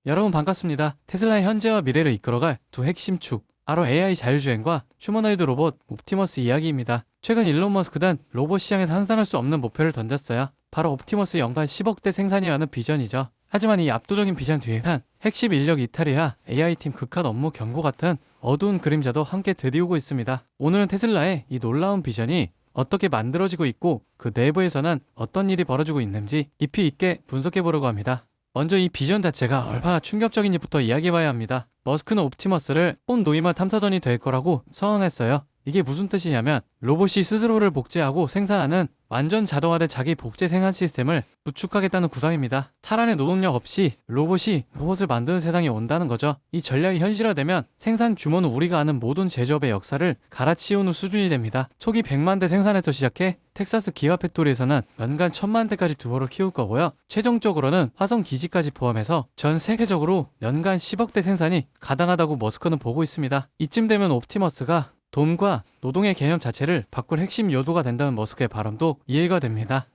여러분 반갑습니다. 테슬라의 현재와 미래를 이끌어갈 두 핵심 축, 바로 AI 자율주행과 휴머노이드 로봇 옵티머스 이야기입니다. 최근 일론 머스크는 로봇 시장에서 상상할 수 없는 목표를 던졌어요. 바로 옵티머스 연간 10억대 생산이라는 비전이죠. 하지만 이 압도적인 비전 뒤에는 핵심 인력 이탈이야 AI팀 극한 업무 경고 같은 어두운 그림자도 함께 들이오고 있습니다. 오늘은 테슬라의 이 놀라운 비전이 어떻게 만들어지고 있고 그 내부에서는 어떤 일이 벌어지고 있는지 깊이 있게 분석해보려고 합니다. 먼저 이 비전 자체가 얼마나 충격적인지부터 이야기해봐야 합니다. 머스크는 옵티머스를 폰 노이만 탐사선이 될 거라고 선언했어요. 이게 무슨 뜻이냐면 로봇이 스스로를 복제하고 생산하는 완전 자동화된 자기 복제 생산 시스템을 구축하겠다는 구상입니다. 사람의 노동력 없이 로봇이 로봇을 만드는 세상이 온다는 거죠. 이 전략이 현실화되면 생산 규모는 우리가 아는 모든 제조업의 역사를 갈아치우는 수준이 됩니다. 초기 100만 대 생산에서 시작해 텍사스 기아 팩토리에서는 연간 1000만 대까지 두보를 키울 거고요. 최종적으로는 화성 기지까지 포함해서 전 세계적으로 연간 10억 대 생산이 가능하다고 머스크는 보고 있습니다. 이쯤 되면 옵티머스가 돈과 노동의 개념 자체를 바꿀 핵심 요소가 된다는 머스크의 발언도 이해가 됩니다.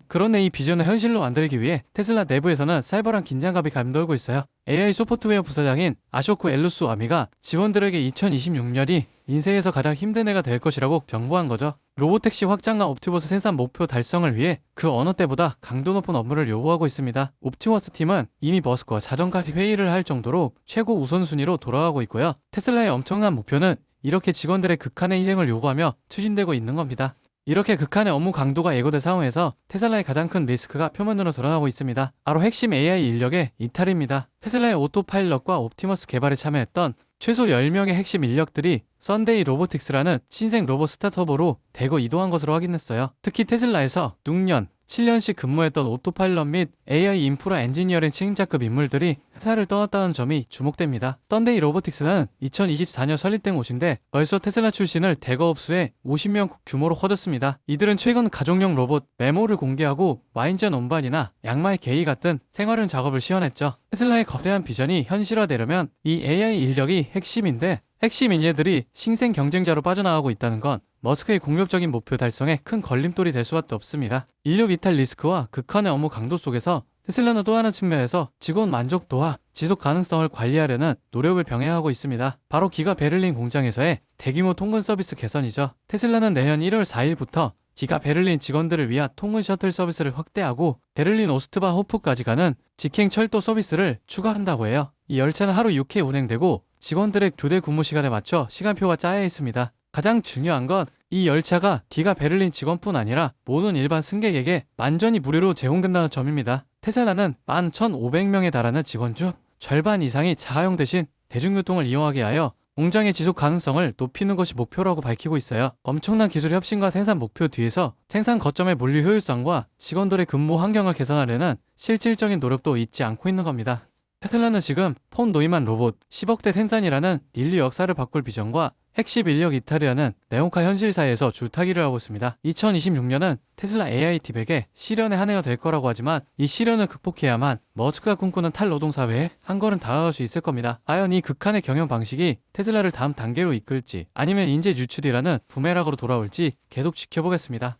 그런데 이 비전을 현실로 만들기 위해 테슬라 내부에서는 살벌한 긴장감이 감돌고 있어요. AI 소프트웨어 부사장인 아쇼크 엘루스 와미가 직원들에게 2026년이 인생에서 가장 힘든 해가 될 것이라고 경고한 거죠. 로보택시 확장과 옵티머스 생산 목표 달성을 위해 그 어느 때보다 강도 높은 업무를 요구하고 있습니다. 옵티머스 팀은 이미 머스크와 자정까지 회의를 할 정도로 최고 우선순위로 돌아가고 있고요. 테슬라의 엄청난 목표는 이렇게 직원들의 극한의 희생을 요구하며 추진되고 있는 겁니다. 이렇게 극한의 업무 강도가 예고된 상황에서 테슬라의 가장 큰 리스크가 표면으로 드러나고 있습니다. 바로 핵심 AI 인력의 이탈입니다. 테슬라의 오토파일럿과 옵티머스 개발에 참여했던 최소 10명의 핵심 인력들이 썬데이 로보틱스라는 신생 로봇 스타트업으로 대거 이동한 것으로 확인했어요. 특히 테슬라에서 6년, 7년씩 근무했던 오토파일럿 및 AI 인프라 엔지니어링 책임자급 인물들이 회사를 떠났다는 점이 주목됩니다. 썬데이 로보틱스는 2024년 설립된 곳인데 벌써 테슬라 출신을 대거 흡수해 50명 규모로 커졌습니다. 이들은 최근 가족용 로봇 메모를 공개하고 와인잔 운반이나 양말 개의 같은 생활용 작업을 시연했죠. 테슬라의 거대한 비전이 현실화되려면 이 AI 인력이 핵심인데 핵심 인재들이 신생 경쟁자로 빠져나가고 있다는 건 머스크의 공격적인 목표 달성에 큰 걸림돌이 될 수밖에 없습니다. 인력 이탈 리스크와 극한의 업무 강도 속에서 테슬라는 또 하나 측면에서 직원 만족도와 지속 가능성을 관리하려는 노력을 병행하고 있습니다. 바로 기가 베를린 공장에서의 대규모 통근 서비스 개선이죠. 테슬라는 내년 1월 4일부터 기가 베를린 직원들을 위한 통근 셔틀 서비스를 확대하고 베를린 오스트바 호프까지 가는 직행 철도 서비스를 추가한다고 해요. 이 열차는 하루 6회 운행되고 직원들의 교대 근무 시간에 맞춰 시간표가 짜여 있습니다. 가장 중요한 건 이 열차가 기가 베를린 직원뿐 아니라 모든 일반 승객에게 완전히 무료로 제공된다는 점입니다. 테슬라는 11,500명에 달하는 직원 중 절반 이상이 자가용 대신 대중교통을 이용하게 하여 공장의 지속 가능성을 높이는 것이 목표라고 밝히고 있어요. 엄청난 기술 혁신과 생산 목표 뒤에서 생산 거점의 물리 효율성과 직원들의 근무 환경을 개선하려는 실질적인 노력도 잊지 않고 있는 겁니다. 테슬라는 지금 폰 노이만 로봇 10억대 생산이라는 인류 역사를 바꿀 비전과 핵심 인력 이탈이라는 네온카 현실사에서 줄타기를 하고 있습니다. 2026년은 테슬라 AI팀에게 시련의 한 해가 될 거라고 하지만 이 시련을 극복해야만 머스크가 꿈꾸는 탈노동사회에 한 걸음 다가갈 수 있을 겁니다. 과연 이 극한의 경영 방식이 테슬라를 다음 단계로 이끌지 아니면 인재 유출이라는 부메랑으로 돌아올지 계속 지켜보겠습니다.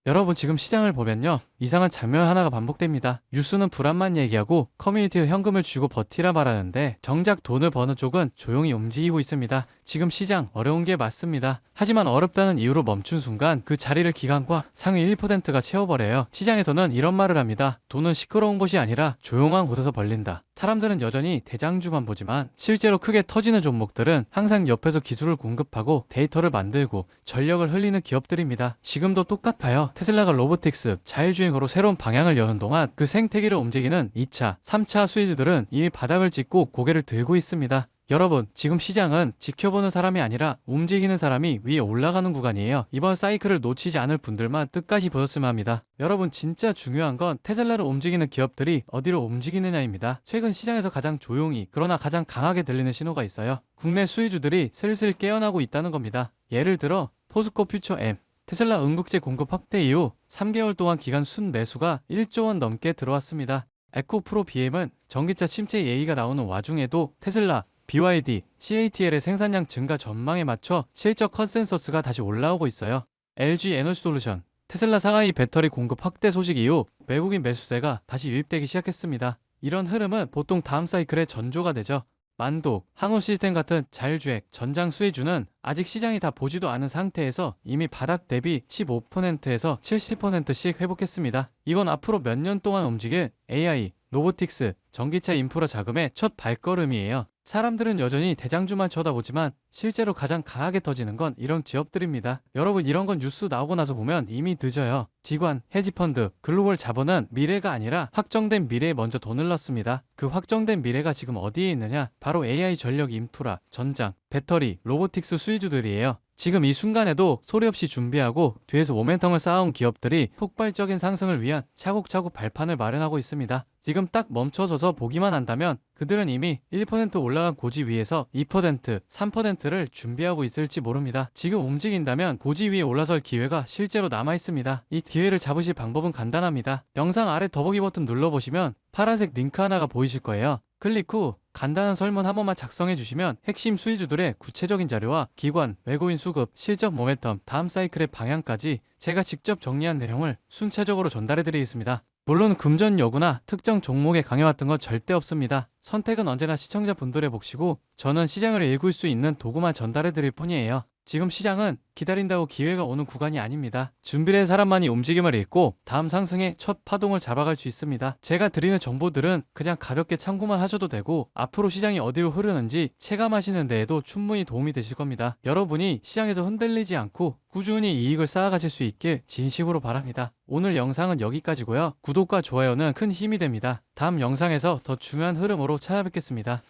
여러분 지금 시장을 보면요 이상한 장면 하나가 반복됩니다. 뉴스는 불안만 얘기하고 커뮤니티에 현금을 주고 버티라 말하는데 정작 돈을 버는 쪽은 조용히 움직이고 있습니다. 지금 시장 어려운 게 맞습니다. 하지만 어렵다는 이유로 멈춘 순간 그 자리를 기관과 상위 1%가 채워버려요. 시장에서는 이런 말을 합니다. 돈은 시끄러운 곳이 아니라 조용한 곳에서 벌린다. 사람들은 여전히 대장주만 보지만 실제로 크게 터지는 종목들은 항상 옆에서 기술을 공급하고 데이터를 만들고 전력을 흘리는 기업들입니다. 지금도 똑같아요. 테슬라가 로보틱스, 자율주행으로 새로운 방향을 여는 동안 그 생태계를 움직이는 2차, 3차 수혜주들은 이미 바닥을 찍고 고개를 들고 있습니다. 여러분 지금 시장은 지켜보는 사람이 아니라 움직이는 사람이 위에 올라가는 구간이에요. 이번 사이클을 놓치지 않을 분들만 끝까지 보셨으면 합니다. 여러분 진짜 중요한 건 테슬라를 움직이는 기업들이 어디로 움직이느냐입니다. 최근 시장에서 가장 조용히 그러나 가장 강하게 들리는 신호가 있어요. 국내 수혜주들이 슬슬 깨어나고 있다는 겁니다. 예를 들어 포스코 퓨처 M 테슬라 응급제 공급 확대 이후 3개월 동안 기간 순매수가 1조 원 넘게 들어왔습니다. 에코프로 BM은 전기차 침체 얘기가 나오는 와중에도 테슬라, BYD, CATL의 생산량 증가 전망에 맞춰 실적 컨센서스가 다시 올라오고 있어요. LG 에너지솔루션, 테슬라 상하이 배터리 공급 확대 소식 이후 외국인 매수세가 다시 유입되기 시작했습니다. 이런 흐름은 보통 다음 사이클의 전조가 되죠. 만독, 항우 시스템 같은 자율주행, 전장 수혜주는 아직 시장이 다 보지도 않은 상태에서 이미 바닥 대비 15%에서 70%씩 회복했습니다. 이건 앞으로 몇 년 동안 움직일 AI, 로보틱스, 전기차 인프라 자금의 첫 발걸음이에요. 사람들은 여전히 대장주만 쳐다보지만 실제로 가장 강하게 터지는 건 이런 기업들입니다. 여러분, 이런 건 뉴스 나오고 나서 보면 이미 늦어요. 기관, 헤지펀드, 글로벌 자본은 미래가 아니라 확정된 미래에 먼저 돈을 넣습니다. 그 확정된 미래가 지금 어디에 있느냐? 바로 AI 전력 인프라, 전장, 배터리, 로보틱스 수혜주들이에요. 지금 이 순간에도 소리 없이 준비하고 뒤에서 모멘텀을 쌓아온 기업들이 폭발적인 상승을 위한 차곡차곡 발판을 마련하고 있습니다. 지금 딱 멈춰서서 보기만 한다면 그들은 이미 1% 올라간 고지 위에서 2%, 3%를 준비하고 있을지 모릅니다. 지금 움직인다면 고지 위에 올라설 기회가 실제로 남아 있습니다. 이 기회를 잡으실 방법은 간단합니다. 영상 아래 더보기 버튼 눌러보시면 파란색 링크 하나가 보이실 거예요. 클릭 후 간단한 설문 한 번만 작성해 주시면 핵심 수혜주들의 구체적인 자료와 기관, 외국인 수급, 실적 모멘텀, 다음 사이클의 방향까지 제가 직접 정리한 내용을 순차적으로 전달해 드리겠습니다. 물론 금전 여부나 특정 종목에 강해왔던 건 절대 없습니다. 선택은 언제나 시청자분들의 몫이고 저는 시장을 읽을 수 있는 도구만 전달해 드릴 뿐이에요. 지금 시장은 기다린다고 기회가 오는 구간이 아닙니다. 준비를 한 사람만이 움직임을 읽고 다음 상승의 첫 파동을 잡아갈 수 있습니다. 제가 드리는 정보들은 그냥 가볍게 참고만 하셔도 되고 앞으로 시장이 어디로 흐르는지 체감하시는 데에도 충분히 도움이 되실 겁니다. 여러분이 시장에서 흔들리지 않고 꾸준히 이익을 쌓아가실 수 있길 진심으로 바랍니다. 오늘 영상은 여기까지고요. 구독과 좋아요는 큰 힘이 됩니다. 다음 영상에서 더 중요한 흐름으로 찾아뵙겠습니다.